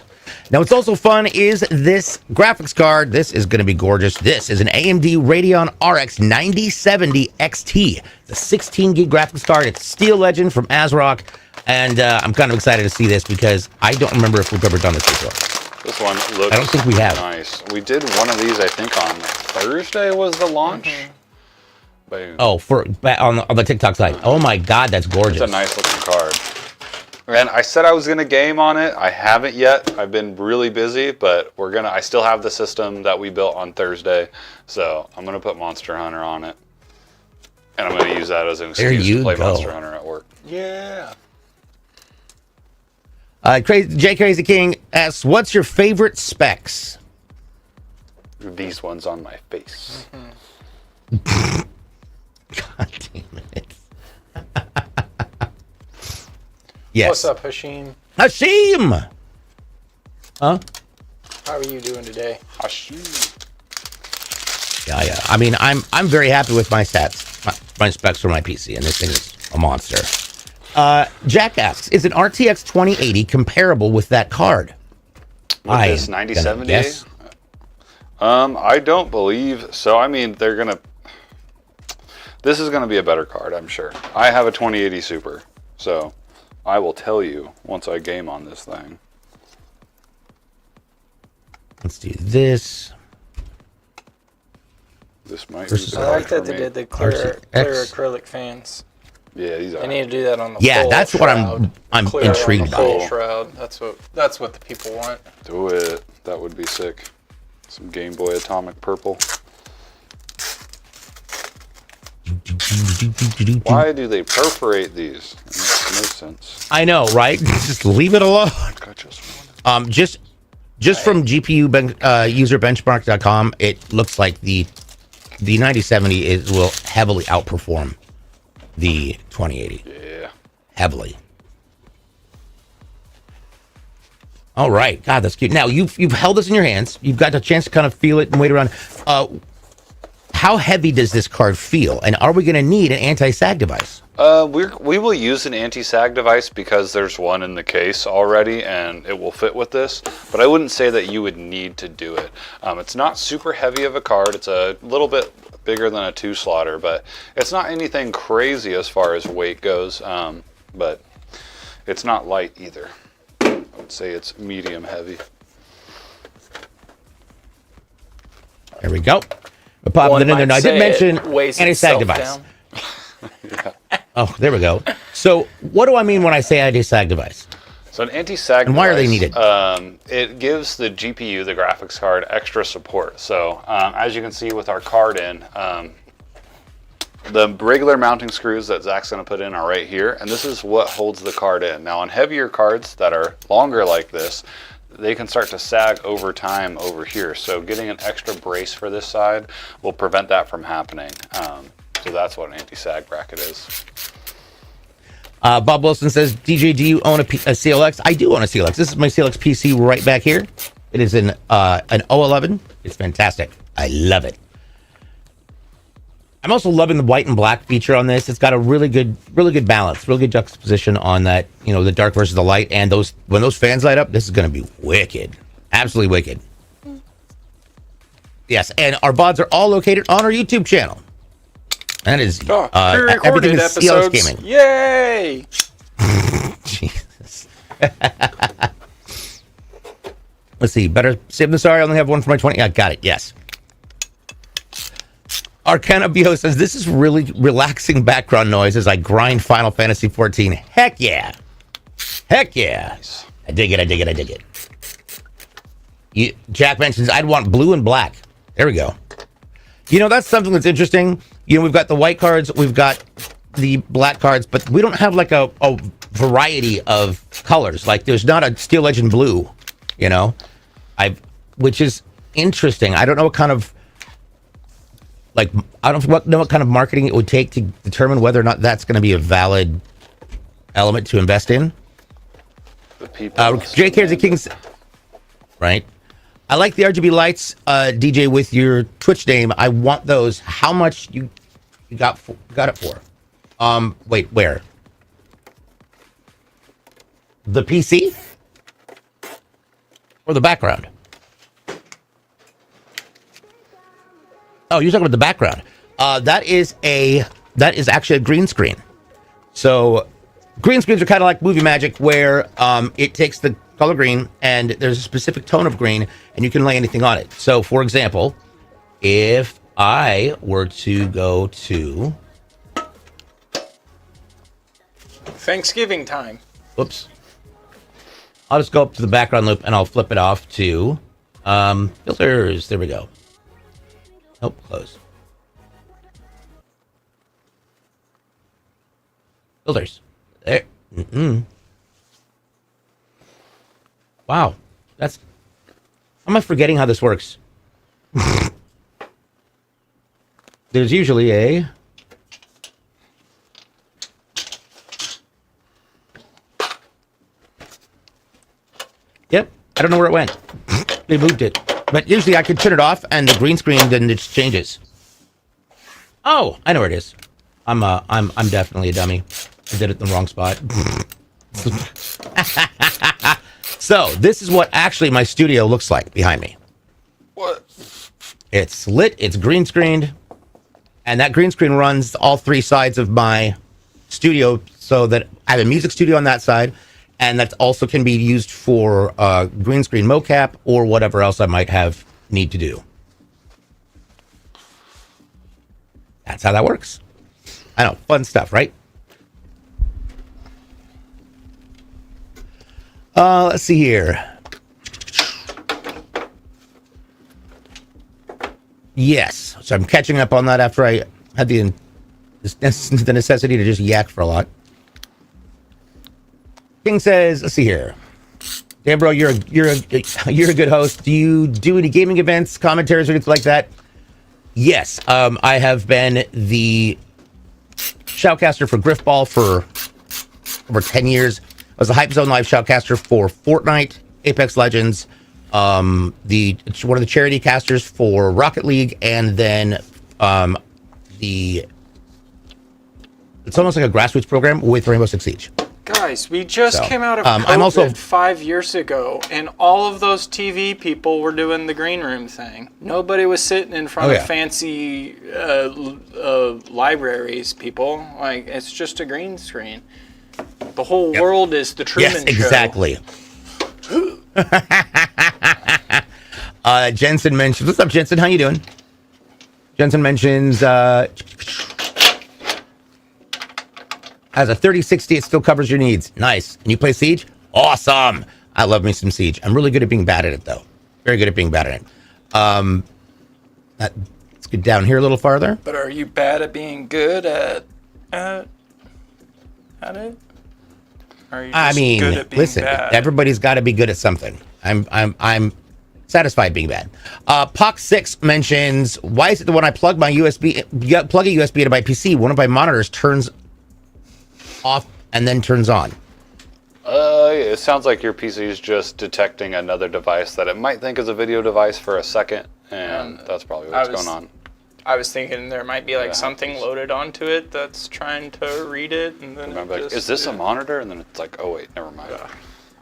Now, what's also fun is this graphics card. This is going to be gorgeous. This is an AMD Radeon RX 9070 XT. It's a 16 gig graphics card. It's Steel Legend from ASRock. And I'm kind of excited to see this because I don't remember if we've ever done this before. This one looks I don't think we have. Nice. We did one of these, I think, on Thursday was the launch. Boom. Oh, on the TikTok site. Oh my God, that's gorgeous. It's a nice looking card. And I said I was gonna game on it. I haven't yet. I've been really busy, but I still have the system that we built on Thursday, so I'm gonna put Monster Hunter on it, and I'm gonna use that as an excuse to play Monster Hunter at work. Yeah. J Crazy King asks, "What's your favorite specs?" These ones on my face. God damn it! Yes. What's up, Hashim? Hashim! Huh? How are you doing today? Hashim. Yeah. I mean, I'm very happy with my stats, my specs for my PC, and this thing is a monster. Jack asks, "Is an RTX 2080 comparable with that card?" With this 9070? Yes. I don't believe so. I mean, this is gonna be a better card, I'm sure. I have a 2080 Super, so I will tell you once I game on this thing. Let's do this. This might Versus be I like that they did the clear acrylic fans. Yeah, these are. They need to do that on the yeah, full that's shroud. what I'm Clear intrigued on the by. full shroud. That's what the people want. Do it. That would be sick. Some Game Boy Atomic Purple. Why do they perforate these? That makes no sense. I know, right? Just leave it alone. I just Just from userbenchmark.com, it looks like the 9070 will heavily outperform the 2080. Yeah. Heavily. All right. God, that's cute. Now, you've held this in your hands. You've got a chance to kind of feel it and wait around. How heavy does this card feel? And are we going to need an anti-sag device? We will use an anti-sag device because there's one in the case already and it will fit with this, but I wouldn't say that you would need to do it. It's not super heavy of a card. It's a little bit bigger than a 2-slotter, but it's not anything crazy as far as weight goes, but it's not light either. I would say it's medium heavy. There we go. We're popping it in there. Now, I did mention anti-sag device. Down. Yeah. Oh, there we go. So what do I mean when I say anti-sag device? So an anti-sag and why are they needed? It gives the GPU, the graphics card, extra support. So as you can see with our card in, the regular mounting screws that Zach's going to put in are right here, and this is what holds the card in. Now on heavier cards that are longer like this, they can start to sag over time over here. So getting an extra brace for this side will prevent that from happening. So that's what an anti-sag bracket is. Bob Wilson says, DJ, do you own a CLX? I do own a CLX. This is my CLX PC right back here. It is an O11. It's fantastic. I love it. I'm also loving the white and black feature on this. It's got a really good balance, really good juxtaposition on that, you know, the dark versus the light. And when those fans light up, this is going to be wicked. Absolutely wicked. Yes, and our VODs are all located on our YouTube channel. That is pre-recorded episodes. episodes. Gaming. Yay! Jesus. Let's see. Better save the sorry. I only have one for my 20. I got it. Yes. Arcana Bio says, this is really relaxing background noise as I grind Final Fantasy 14. Heck yeah. Heck yeah. Nice. I dig it. Jack mentions, I'd want blue and black. There we go. You know, that's something that's interesting. You know, we've got the white cards, we've got the black cards, but we don't have like a variety of colors. Like there's not a Steel Legend blue, you know, which is interesting. I don't know what kind of, I don't know what kind of marketing it would take to determine whether or not that's going to be a valid element to invest in. The people. Jake here's the King's, right? I like the RGB lights, DJ, with your Twitch name. I want those. How much you got it for? Wait, where? The PC or the background? Oh, you're talking about the background. That is actually a green screen. So green screens are kind of like movie magic, where it takes the color green and there's a specific tone of green and you can lay anything on it. So for example, if I were to go to Thanksgiving time. Oops. I'll just go up to the background loop and I'll flip it off to filters. There we go. Oh, close. Filters. There. Wow. How am I forgetting how this works? There's usually a... Yep. I don't know where it went. They moved it. But usually I can turn it off and the green screen then it changes. Oh, I know where it is. I'm definitely a dummy. I did it in the wrong spot. So this is what actually my studio looks like behind me. What? It's lit, it's green screened, and that green screen runs all three sides of my studio, so that I have a music studio on that side, and that also can be used for green screen mocap or whatever else I might need to do. That's how that works. I know, fun stuff, right? Let's see here. Yes, so I'm catching up on that after I had the the necessity to just yak for a lot. King says, let's see here. Damn, bro, you're a good host. Do you do any gaming events, commentaries, or anything like that? Yes, I have been the shoutcaster for Griffball for over 10 years. I was the Hype Zone Live shoutcaster for Fortnite, Apex Legends, one of the charity casters for Rocket League, and then it's almost like a grassroots program with Rainbow Six Siege. Guys, we just came out of COVID I'm also 5 years ago, and all of those TV people were doing the green room thing. Nobody was sitting in front of fancy libraries, people. Like, it's just a green screen. The whole world is the Truman Show. Yes, exactly. Jensen mentions, what's up, Jensen? How you doing? Jensen mentions, as a 3060, it still covers your needs. Nice. And you play Siege? Awesome. I love me some Siege. I'm really good at being bad at it, though. Very good at being bad at it. Let's get down here a little farther. But are you bad at being good at it? Are you just good at being listen, bad? Everybody's got to be good at something. I'm satisfied being bad. Pox6 mentions, why is it that when I plug my plug a USB into my PC, one of my monitors turns off and then turns on? It sounds like your PC is just detecting another device that it might think is a video device for a second, and that's probably what's going on. I was thinking there might be like something loaded onto it that's trying to read it, and then is this a monitor? And then it's like, oh wait, never mind.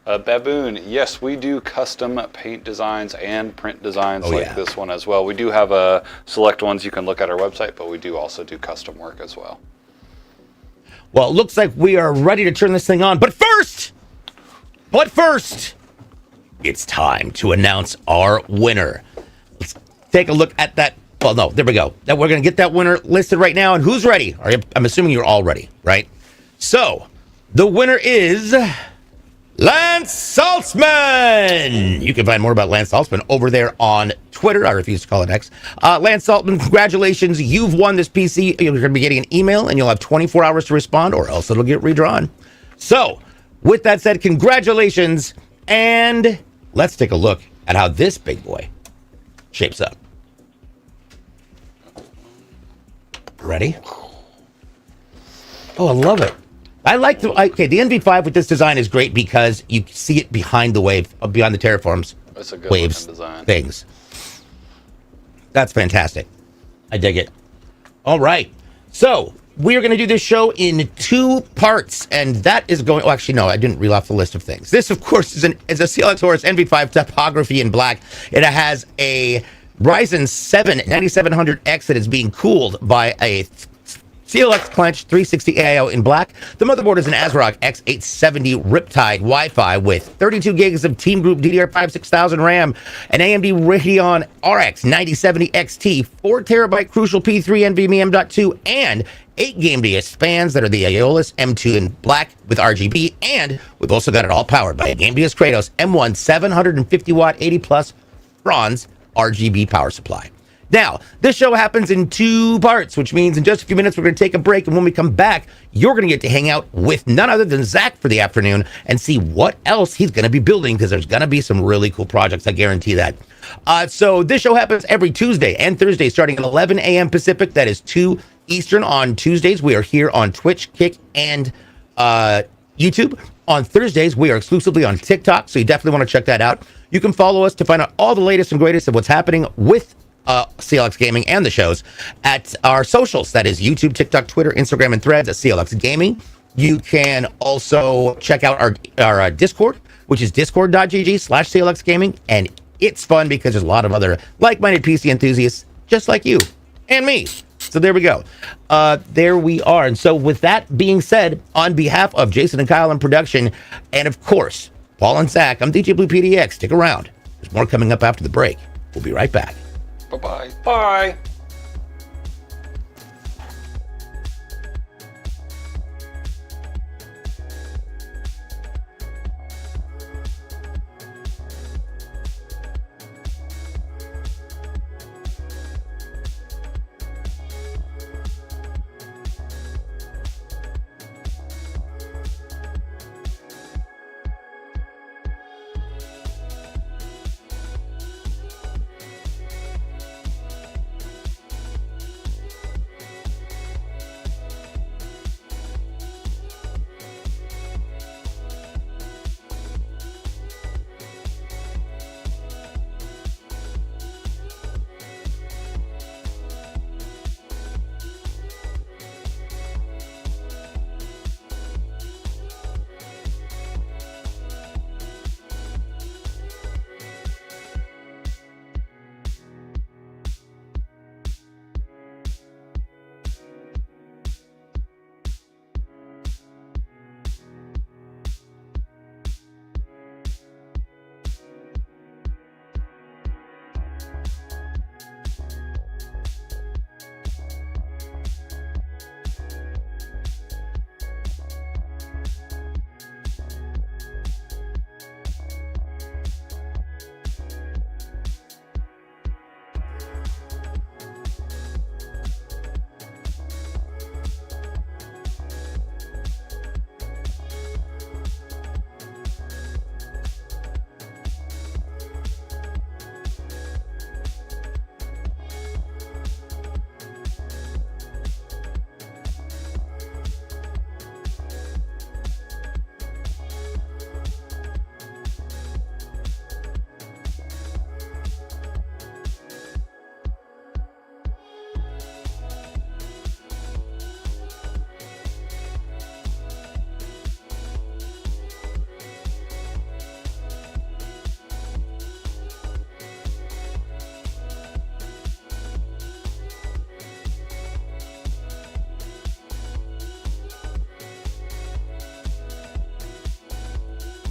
Baboon, yes, we do custom paint designs and print designs this one as well. We do have select ones you can look at our website, but we do also do custom work as well. Well, it looks like we are ready to turn this thing on. But first, it's time to announce our winner. Let's take a look at that. Well, no, there we go. We're going to get that winner listed right now. And who's ready? I'm assuming you're all ready, right? So, the winner is Lance Saltzman. You can find more about Lance Saltzman over there on Twitter. I refuse to call it X. Lance Saltzman, congratulations. You've won this PC. You're going to be getting an email, and you'll have 24 hours to respond, or else it'll get redrawn. So, with that said, congratulations. And let's take a look at how this big boy shapes up. Ready? Oh, I love it. I like the NV5 with this design is great because you see it behind the wave, beyond the terraforms. It's a good waves design. Things. That's fantastic. I dig it. All right. So we are going to do this show in 2 parts, and that is going. Oh, actually, no, I didn't reel off the list of things. This, of course, is a CLX Horus NV5 topography in black. It has a Ryzen 7 9700X that is being cooled by a CLX Clench 360 AIO in black. The motherboard is an ASRock X870 Riptide Wi-Fi with 32 gigs of Team Group DDR5 6000 RAM, an AMD Radeon RX 9070 XT, 4 terabyte Crucial P3 NVMe M.2, and 8 game DS fans that are the Aeolus M2 in black with RGB, and we've also got it all powered by a Game DS Kratos M1 750 watt 80 plus bronze RGB power supply. Now, this show happens in 2 parts, which means in just a few minutes, we're going to take a break. And when we come back, you're going to get to hang out with none other than Zach for the afternoon and see what else he's going to be building, because there's going to be some really cool projects. I guarantee that. So this show happens every Tuesday and Thursday starting at 11 a.m. Pacific. That is 2 Eastern on Tuesdays. We are here on Twitch, Kick, and YouTube. On Thursdays, we are exclusively on TikTok, so you definitely want to check that out. You can follow us to find out all the latest and greatest of what's happening with CLX Gaming and the shows at our socials. That is YouTube, TikTok, Twitter, Instagram, and Threads at CLX Gaming. You can also check out our Discord, which is discord.gg/CLX Gaming. And it's fun because there's a lot of other like-minded PC enthusiasts just like you and me. So there we go. There we are. And so with that being said, on behalf of Jason and Kyle in production, and of course, Paul and Zach, I'm DJ Blue PDX. Stick around. There's more coming up after the break. We'll be right back. Bye-bye. Bye.